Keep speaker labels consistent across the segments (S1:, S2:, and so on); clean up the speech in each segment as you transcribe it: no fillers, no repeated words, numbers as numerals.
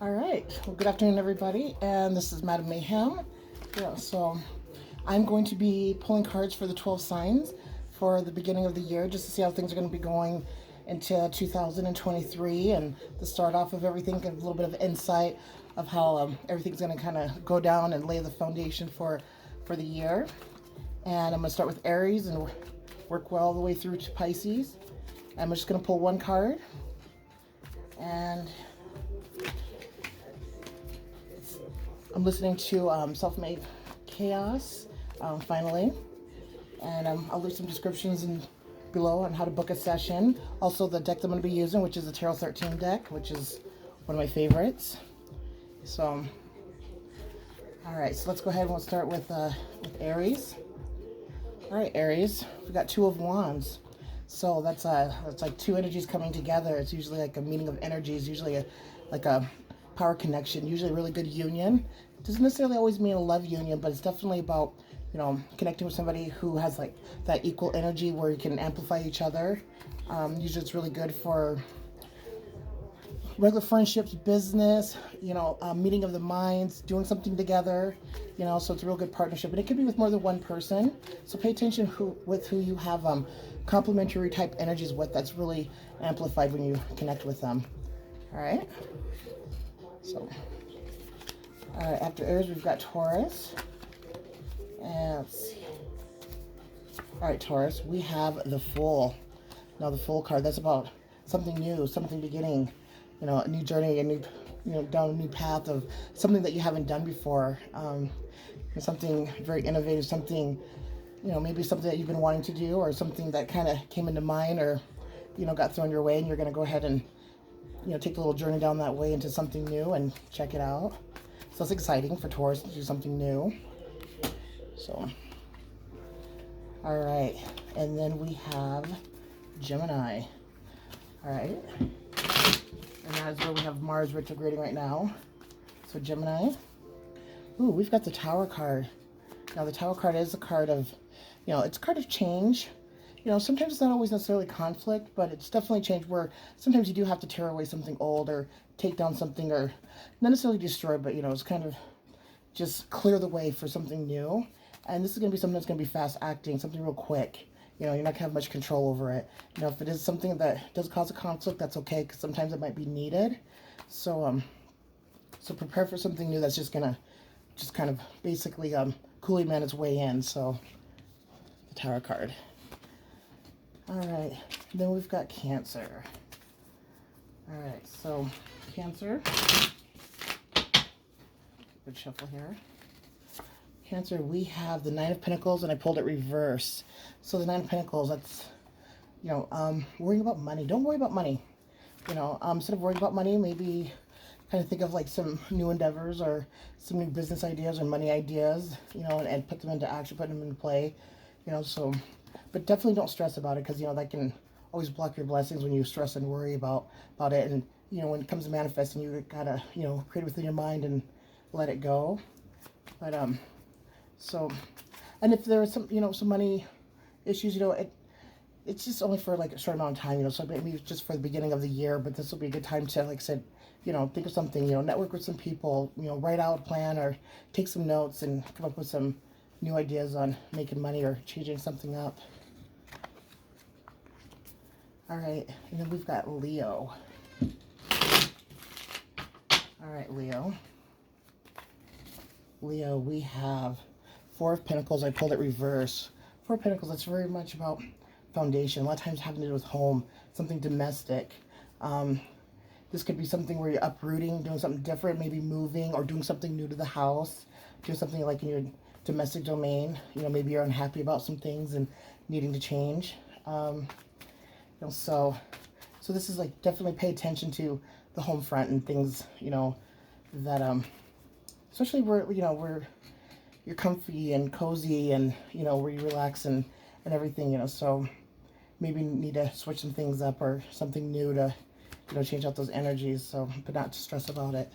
S1: All right. Well, good afternoon, everybody. And this is Madam Mayhem. Yeah, so I'm going to be pulling cards for the 12 signs for the beginning of the year just to see how things are going to be going into 2023 and the start off of everything, give a little bit of insight of how everything's going to kind of go down and lay the foundation for the year. And I'm going to start with Aries and work well all the way through to Pisces. I'm just going to pull one card. And I'm listening to Self-Made Chaos, finally. And I'll leave some descriptions below on how to book a session. Also, the deck that I'm going to be using, which is the Tarot 13 deck, which is one of my favorites. So, all right, so let's go ahead and we'll start with Aries. All right, Aries, we got Two of Wands. So that's like two energies coming together. It's usually like a meeting of energies, usually like a power connection, usually a really good union. It doesn't necessarily always mean a love union, but it's definitely about, connecting with somebody who has like that equal energy where you can amplify each other. Usually it's really good for regular friendships, business, meeting of the minds, doing something together, so it's a real good partnership. And it could be with more than one person. So pay attention with who you have complementary type energies with. That's really amplified when you connect with them. All right. So, all right, after Aries, we've got Taurus. And let's see. All right, Taurus, we have the Fool. Now, the Fool card, that's about something new, something beginning, a new journey, a new, down a new path of something that you haven't done before. Something very innovative, something, maybe something that you've been wanting to do or something that kind of came into mind or, got thrown your way, and you're going to go ahead and take a little journey down that way into something new and check it out. So it's exciting for Taurus to do something new. So, all right. And then we have Gemini. All right. And that is where we have Mars retrograding right now. So Gemini. Ooh, we've got the Tower card. Now the Tower card is a card of, it's a card of change. Sometimes it's not always necessarily conflict, but it's definitely change where sometimes you do have to tear away something old or take down something or not necessarily destroy, but, it's kind of just clear the way for something new. And this is going to be something that's going to be fast acting, something real quick. You're not going to have much control over it. If it is something that does cause a conflict, that's okay, because sometimes it might be needed. So, so prepare for something new that's just going to kind of basically coolie man its way in. So, the Tower card. All right, then we've got Cancer. All right, so Cancer. Good shuffle here. Cancer, we have the Nine of Pentacles, and I pulled it reverse. So the Nine of Pentacles, that's, worrying about money. Don't worry about money. Instead of worrying about money, maybe kind of think of like some new endeavors or some new business ideas or money ideas, and put them into action, put them into play, so, but definitely don't stress about it because, that can always block your blessings when you stress and worry about it. And, when it comes to manifesting, you gotta, create it within your mind and let it go. But, so, and if there are some, some money issues, it's just only for like a short amount of time, so maybe just for the beginning of the year, but this will be a good time to, like I said, think of something, network with some people, write out a plan or take some notes and come up with some new ideas on making money or changing something up. All right, and then we've got Leo. All right, Leo. Leo, we have Four of Pentacles. I pulled it reverse. Four of Pentacles, that's very much about foundation. A lot of times having to do with home, something domestic. This could be something where you're uprooting, doing something different, maybe moving or doing something new to the house, doing something like in your domestic domain. Maybe you're unhappy about some things and needing to change. So this is like definitely pay attention to the home front and things, that especially where you're comfy and cozy and where you relax and everything, so maybe you need to switch some things up or something new to change out those energies, so but not to stress about it.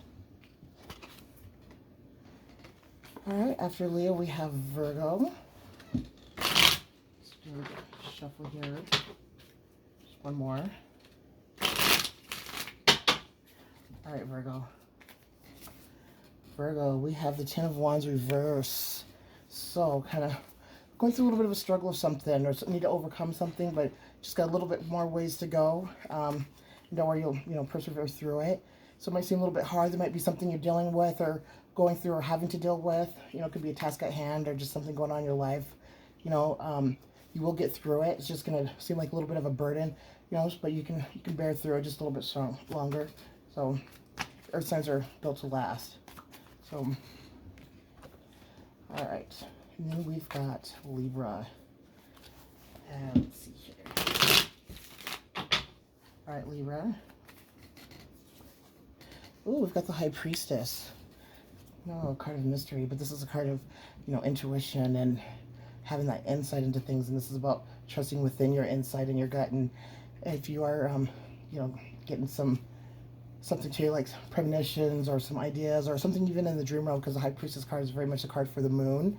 S1: All right, after Leo we have Virgo. Let's do a shuffle here. Just one more. All right, Virgo. Virgo, we have the Ten of Wands reverse. So kind of going through a little bit of a struggle of something, or need to overcome something, but just got a little bit more ways to go. Where you'll, persevere through it. So it might seem a little bit hard. There might be something you're dealing with or going through or having to deal with. It could be a task at hand or just something going on in your life. You will get through it. It's just going to seem like a little bit of a burden, but you can bear through it just a little bit longer. So earth signs are built to last. So, all right. And then we've got Libra. And let's see here. All right, Libra. Ooh, we've got the High Priestess. No, a card of mystery, but this is a card of, intuition and having that insight into things. And this is about trusting within your insight and your gut. And if you are, getting something to you, like premonitions or some ideas or something even in the dream realm, because the High Priestess card is very much a card for the moon.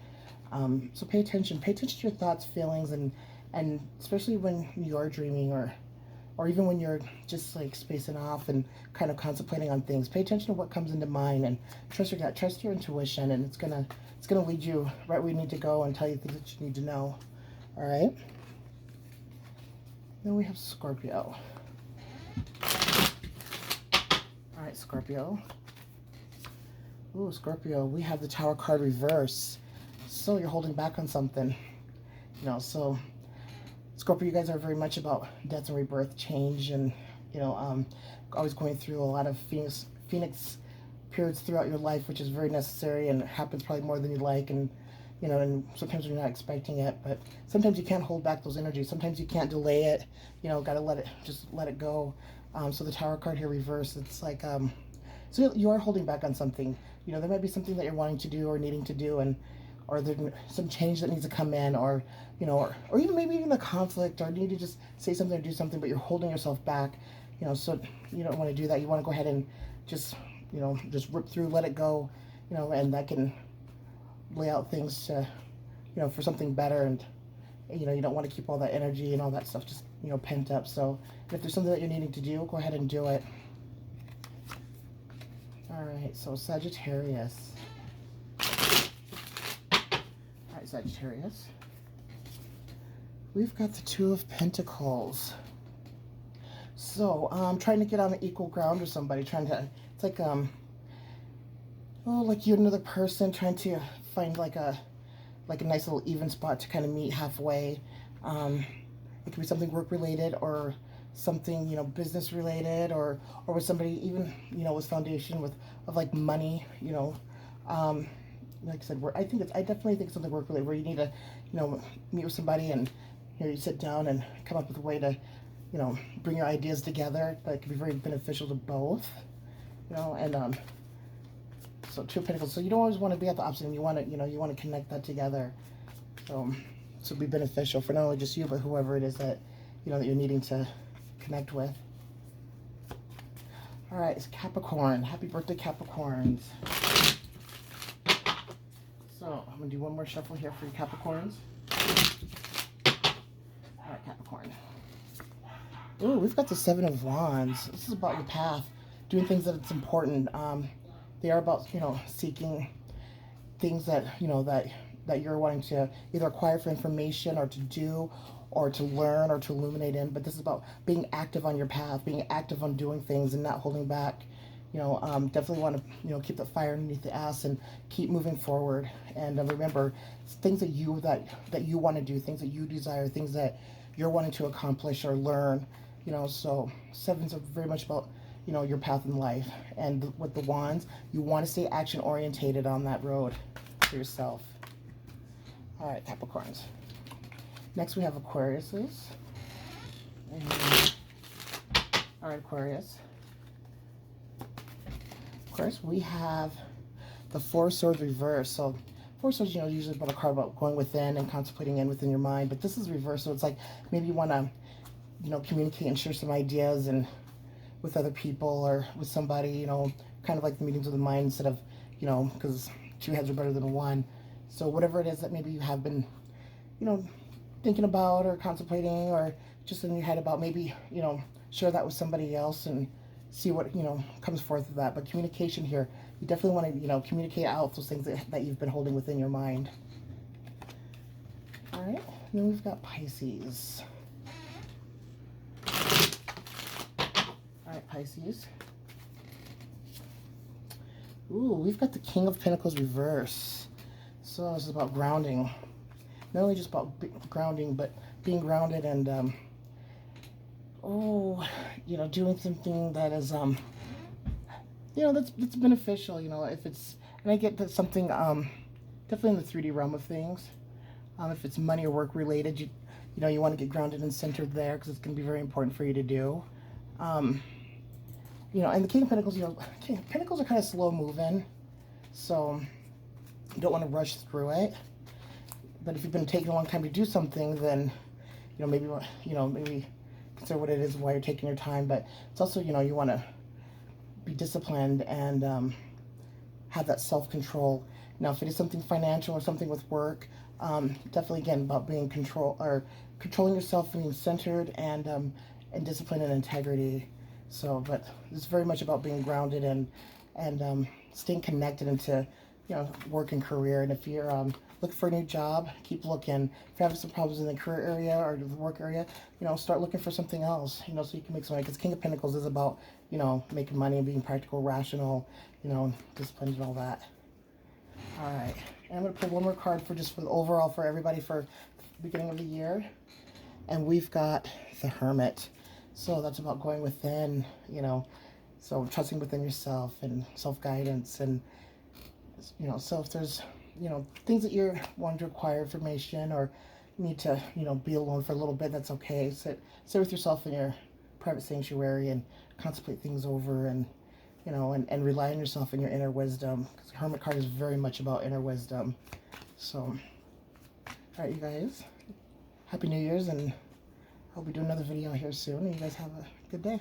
S1: So pay attention to your thoughts, feelings, and especially when you are dreaming or even when you're just like spacing off and kind of contemplating on things. Pay attention to what comes into mind and trust your gut, trust your intuition, and it's gonna lead you right where you need to go and tell you things that you need to know. All right. Then we have Scorpio. All right, Scorpio. Ooh, Scorpio, we have the Tower card reverse. So you're holding back on something, so Scorpio, you guys are very much about death and rebirth, change, and, always going through a lot of phoenix periods throughout your life, which is very necessary and happens probably more than you like, and, and sometimes you're not expecting it, but sometimes you can't hold back those energies. Sometimes you can't delay it, got to let it go. So the Tower card here reversed, it's like, so you are holding back on something. There might be something that you're wanting to do or needing to do, or there's some change that needs to come in, or or even maybe even a conflict, or need to just say something or do something, but you're holding yourself back, so you don't want to do that. You want to go ahead and just just rip through, let it go, and that can lay out things to for something better, and you don't want to keep all that energy and all that stuff just pent up. So if there's something that you're needing to do, go ahead and do it. All right, so Sagittarius. Sagittarius, we've got the Two of Pentacles. So trying to get on the equal ground with somebody, it's like like you and another person trying to find like a nice little even spot to kind of meet halfway. It could be something work related or something business related, or with somebody even with foundation of like money, like I said, I definitely think it's something work related, where you need to, meet with somebody and you sit down and come up with a way to, bring your ideas together that can be very beneficial to both, and so Two of Pentacles. So you don't always want to be at the opposite end. You want to, you want to connect that together. So it'll be beneficial for not only just you, but whoever it is that, that you're needing to connect with. All right, it's Capricorn. Happy birthday, Capricorns. So I'm going to do one more shuffle here for you Capricorns. All right, Capricorn. Ooh, we've got the Seven of Wands. This is about your path, doing things that it's important. They are about, seeking things that, that you're wanting to either acquire for information or to do or to learn or to illuminate in. But this is about being active on your path, being active on doing things and not holding back. Definitely want to, keep the fire underneath the ass and keep moving forward. And remember, things that you want to do, things that you desire, things that you're wanting to accomplish or learn. So sevens are very much about, your path in life. And with the wands, you want to stay action orientated on that road for yourself. All right, Capricorns. Next we have Aquariuses. All right, Aquarius. Aquarius, we have the Four of Swords reversed. So Four of Swords, usually about a card about going within and contemplating in within your mind, but this is reversed. So it's like maybe you want to, communicate and share some ideas and with other people or with somebody, kind of like the meetings of the mind instead of, because two heads are better than one. So whatever it is that maybe you have been, thinking about or contemplating or just in your head about, maybe, share that with somebody else and, see what, comes forth of that. But communication here, you definitely want to, communicate out those things that you've been holding within your mind. All right, and then we've got Pisces. All right, Pisces. Ooh, we've got the King of Pentacles reverse. So this is about grounding. Not only just about grounding, but being grounded and, doing something that is, that's beneficial, if it's, and I get that something, definitely in the 3D realm of things. If it's money or work related, you want to get grounded and centered there because it's going to be very important for you to do. And the King of Pentacles, King of Pentacles are kind of slow moving, so you don't want to rush through it. But if you've been taking a long time to do something, then, maybe consider what it is, why you're taking your time. But it's also, you want to be disciplined and have that self-control. Now, if it is something financial or something with work, definitely, again, about being controlling yourself, being centered and discipline and integrity. So, but it's very much about being grounded and staying connected into, work and career. And if you're looking for a new job, keep looking. If you're having some problems in the career area or the work area, start looking for something else, so you can make some money. Because King of Pentacles is about, making money and being practical, rational, disciplined and all that. All right, and I'm going to pull one more card for the overall for everybody for the beginning of the year. And we've got the Hermit. So that's about going within, so trusting within yourself and self-guidance. And, so if there's, things that you're wanting to acquire information or need to, be alone for a little bit, that's okay. Sit with yourself in your private sanctuary and contemplate things over and, and rely on yourself and your inner wisdom. Because the Hermit card is very much about inner wisdom. So, all right, you guys, Happy New Year's, and I'll be doing another video here soon. And you guys have a good day.